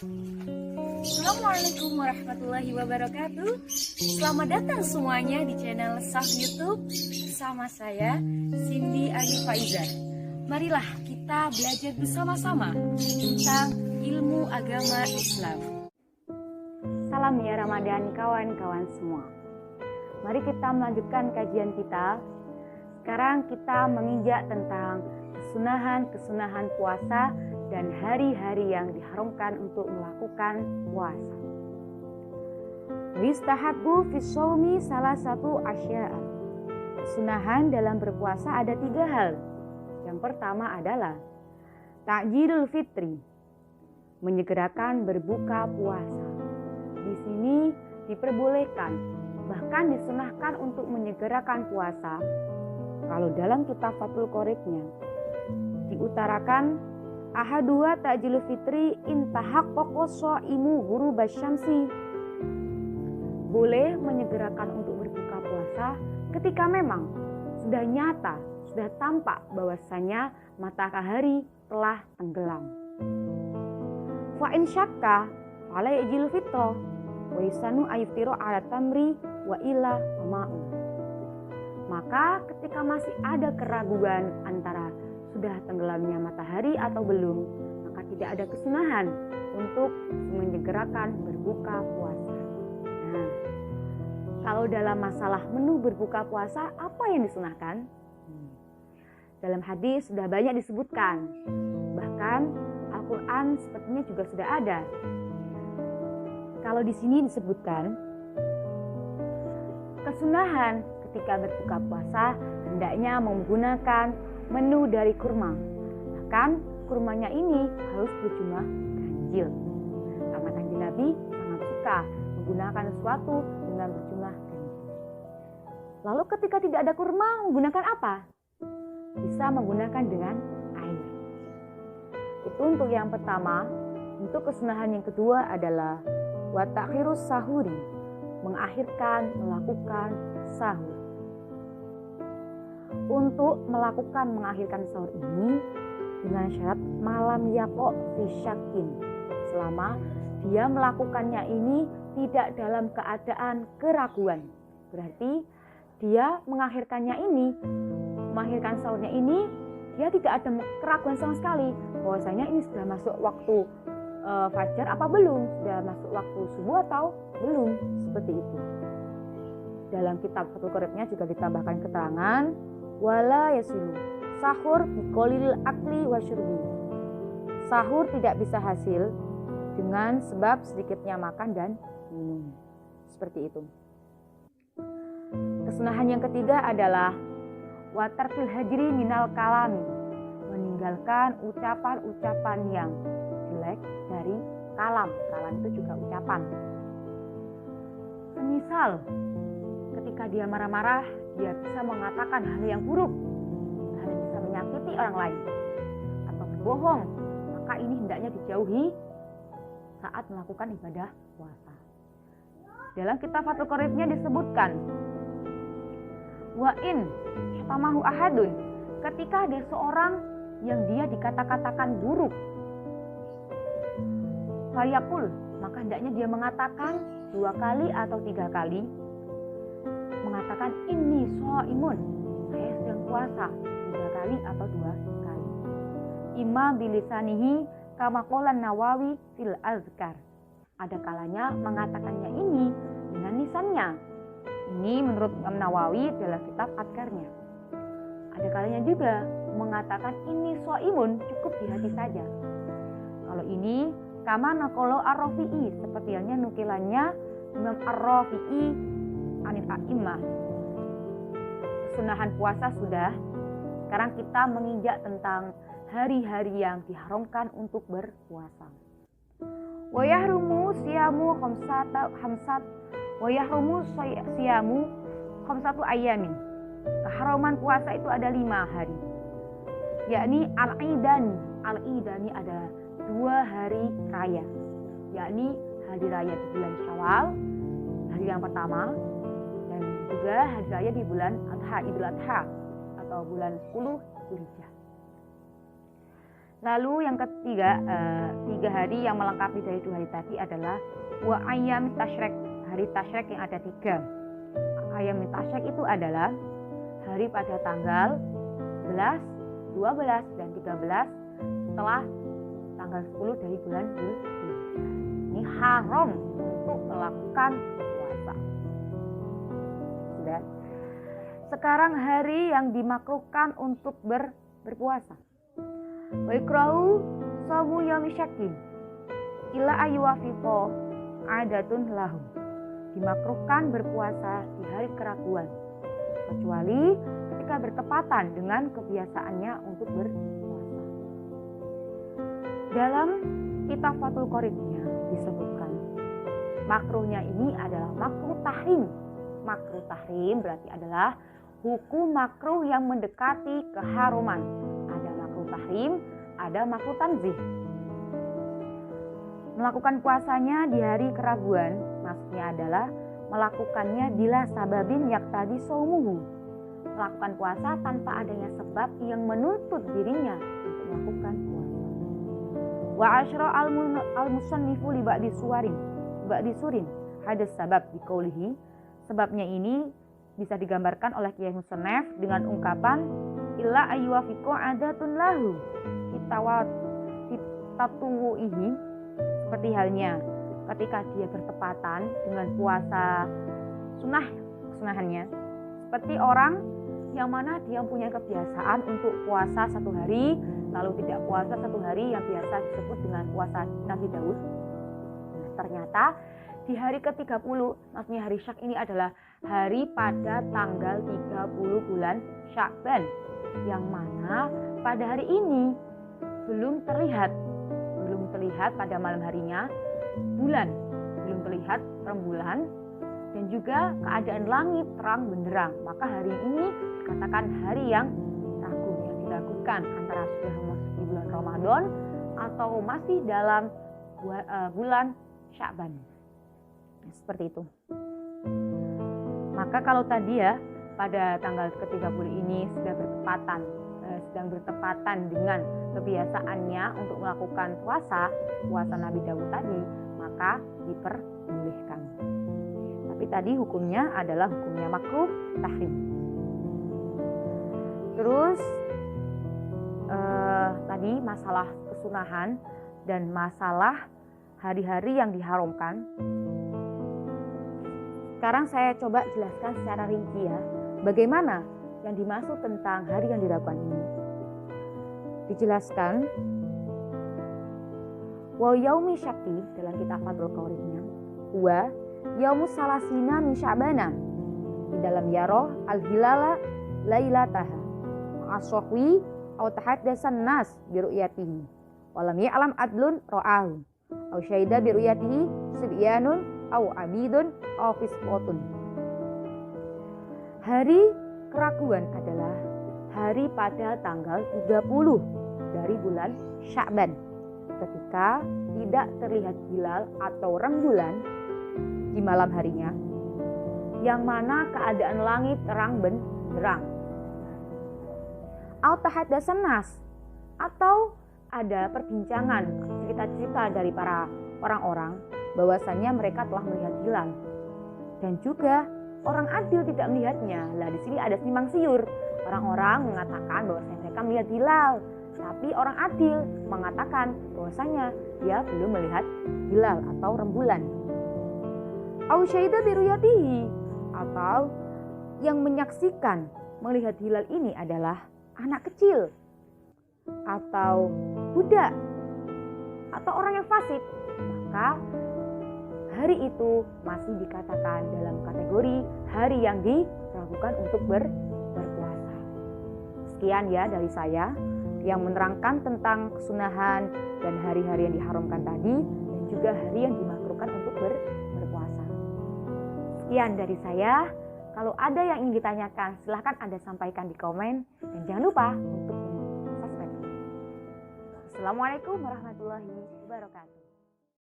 Assalamualaikum warahmatullahi wabarakatuh. Selamat datang semuanya di channel Sah YouTube bersama saya Cindy Ayu Faizah. Marilah kita belajar bersama-sama tentang ilmu agama Islam. Salam ya Ramadan kawan-kawan semua. Mari kita melanjutkan kajian kita. Sekarang kita menginjak tentang kesunahan puasa dan hari-hari yang diharamkan untuk melakukan puasa. Wistahabbu fi shaumi salah satu asya'a. Kesunahan dalam berpuasa ada 3 hal. Yang pertama adalah ta'jilul fitri, menyegerakan berbuka puasa. Di sini diperbolehkan, bahkan disunahkan untuk menyegerakan puasa. Kalau dalam kitab Fathul Qoribnya diutarakan ahadua ta'jilu fitri intahaqqaqa shaimu ghurubasy syamsi. Boleh menyegerakan untuk berbuka puasa ketika memang sudah nyata, sudah tampak bahwasanya matahari telah tenggelam. Fa in syakka fala ya'jilu fitra wa yusanu ayftira ala tamri wa illa ma'u. Maka ketika masih ada keraguan antara sudah tenggelamnya matahari atau belum, maka tidak ada kesunahan untuk menyegerakan berbuka puasa. Nah, kalau dalam masalah menu berbuka puasa, apa yang disunahkan? Dalam hadis sudah banyak disebutkan, bahkan Al-Quran sepertinya juga sudah ada. Kalau di sini disebutkan, kesunahan ketika berbuka puasa hendaknya menggunakan menu dari kurma. Bahkan kurmanya ini harus berjumlah ganjil. Karena Kanjeng Nabi sangat suka menggunakan sesuatu dengan berjumlah ganjil. Lalu ketika tidak ada kurma, menggunakan apa? Bisa menggunakan dengan air. Itu untuk yang pertama. Untuk kesunahan yang kedua adalah wa ta'khirus sahuri, melakukan sahur. Untuk mengakhirkan sahur ini dengan syarat malam yaqo fi syakin, selama dia melakukannya ini tidak dalam keadaan keraguan. Berarti dia mengakhirkan sahurnya ini dia tidak ada keraguan sama sekali bahwasanya ini sudah masuk waktu fajar apa belum, sudah masuk waktu subuh atau belum, seperti itu. Dalam kitab Fathul Qoribnya juga ditambahkan keterangan wala yasilu sahur biqolil akli wasyurbi. Sahur tidak bisa hasil dengan sebab sedikitnya makan dan minum. Seperti itu. Kesunahan yang ketiga adalah wa tarkil hajri minal kalami, meninggalkan ucapan-ucapan yang jelek dari kalam. Kalam itu juga ucapan. Semisal ketika dia marah-marah, dia bisa mengatakan hal yang buruk, hal yang bisa menyakiti orang lain, atau berbohong, maka ini hendaknya dijauhi saat melakukan ibadah puasa. Dalam kitab Fathul Qoribnya disebutkan, wa in syatamahu ahadun, ketika ada seorang yang dia dikata-katakan buruk, fayaqul, maka hendaknya dia mengatakan 2 kali atau 3 kali, mengatakan inni shaimun, saya sedang puasa, 3 kali atau 2 kali. Imma bilisanihi kama qala Nawawi fil azkar. Ada kalanya mengatakannya ini dengan lisannya. Ini menurut Imam Nawawi dalam kitab azkarnya. Ada kalanya juga mengatakan ini shaimun, cukup di hati saja. Kalau ini kama naqala Ar-Rafi'i, seperti halnya nukilannya Imam Ar-Rafi'i anil a'immah. Kesunahan puasa sudah. Sekarang kita menginjak tentang hari-hari yang diharamkan untuk berpuasa. Wa yahrumu siyamu khamsatu ayamin. Keharaman puasa itu ada 5 hari. Yakni al-idani ada 2 hari raya. Yakni hari raya di bulan Syawal, hari yang pertama, dan juga hari raya di bulan Idul Adha atau bulan 10 Dzulhijjah. Lalu yang ketiga, 3 hari yang melengkapi dari 2 hari tadi adalah wa ayyam tasyrik, hari tasyrik yang ada 3. Ayyam tasyrik itu adalah hari pada tanggal 11, 12 dan 13 setelah tanggal 10 dari bulan Dzulhijjah. Ini haram untuk melakukan puasa. Sudah. Sekarang hari yang dimakruhkan untuk berpuasa. Wa ikrahu shamu yaumi syakkin illa ayyuwafiqo adatun lahum. Dimakruhkan berpuasa di hari keraguan kecuali ketika bertepatan dengan kebiasaannya untuk berpuasa. Dalam kitab Fathul Qoribnya disebutkan makruhnya ini adalah makruh tahrim. Makruh tahrim berarti adalah hukum makruh yang mendekati keharuman. Ada makruh tahrim, ada makruh tanzih. Melakukan puasanya di hari keraguan maksudnya adalah melakukannya bila sababin yaktadi shaumuhu. Melakukan puasa tanpa adanya sebab yang menuntut dirinya untuk melakukan puasa. Wa asyra al-musannifu li ba'di surin hadas sabab biqaulihi. Sebabnya ini bisa digambarkan oleh Kiai Musannaf dengan ungkapan illa ayyuwafiqu adatun lahu kitatuwuhi, seperti halnya ketika dia bertepatan dengan puasa sunahannya, seperti orang yang mana dia punya kebiasaan untuk puasa 1 hari lalu tidak puasa 1 hari yang biasa disebut dengan puasa Nabi Daud. Nah, ternyata di hari ke-30, maksudnya hari Syak ini adalah hari pada tanggal 30 bulan Syakban, yang mana pada hari ini belum terlihat pada malam harinya bulan, belum terlihat rembulan, dan juga keadaan langit terang benderang. Maka hari ini dikatakan hari yang ragu, yang diragukan antara sudah memasuki bulan Ramadan atau masih dalam bulan Syakban. Seperti itu. Maka kalau tadi ya pada tanggal ke-30 ini sedang bertepatan dengan kebiasaannya untuk melakukan puasa Nabi Daud tadi, maka diperbolehkan. Tapi tadi hukumnya adalah hukumnya makruh tahrim. Terus tadi masalah kesunahan dan masalah hari-hari yang diharamkan. Sekarang saya coba jelaskan secara rinci ya, bagaimana yang dimaksud tentang hari yang diragukan ini. Dijelaskan, wa yaumi syakki dalam kitab Fathul Qoribnya, wa yaumus salasina min sya'bana, di dalam yaro al-hilala lailataha, as-sahwi aw tahaddatsan nas bi ru'yatihi, wa lam ya'lam adlun ra'ahu, aw syahida bi ru'yatihi sibyanun au abidun au fisqotun. Hari keraguan adalah hari pada tanggal 30 dari bulan Syakban, ketika tidak terlihat hilal atau rembulan di malam harinya, yang mana keadaan langit terang benderang. Au tahaddatsan nas, atau ada perbincangan, cerita-cerita dari para orang-orang bahwasanya mereka telah melihat hilal, dan juga orang adil tidak melihatnya. Lah di sini ada simpang siur. Orang-orang mengatakan bahwasanya mereka melihat hilal, tapi orang adil mengatakan bahwasanya dia belum melihat hilal atau rembulan. Au syahida bi ru'yatihi, atau yang menyaksikan melihat hilal ini adalah anak kecil atau budak atau orang yang fasik, maka hari itu masih dikatakan dalam kategori hari yang diragukan untuk berpuasa. Sekian ya dari saya yang menerangkan tentang kesunahan dan hari-hari yang diharamkan tadi, dan juga hari yang dimakruhkan untuk berpuasa. Sekian dari saya. Kalau ada yang ingin ditanyakan, silahkan Anda sampaikan di komen, dan jangan lupa untuk subscribe. Assalamualaikum warahmatullahi wabarakatuh.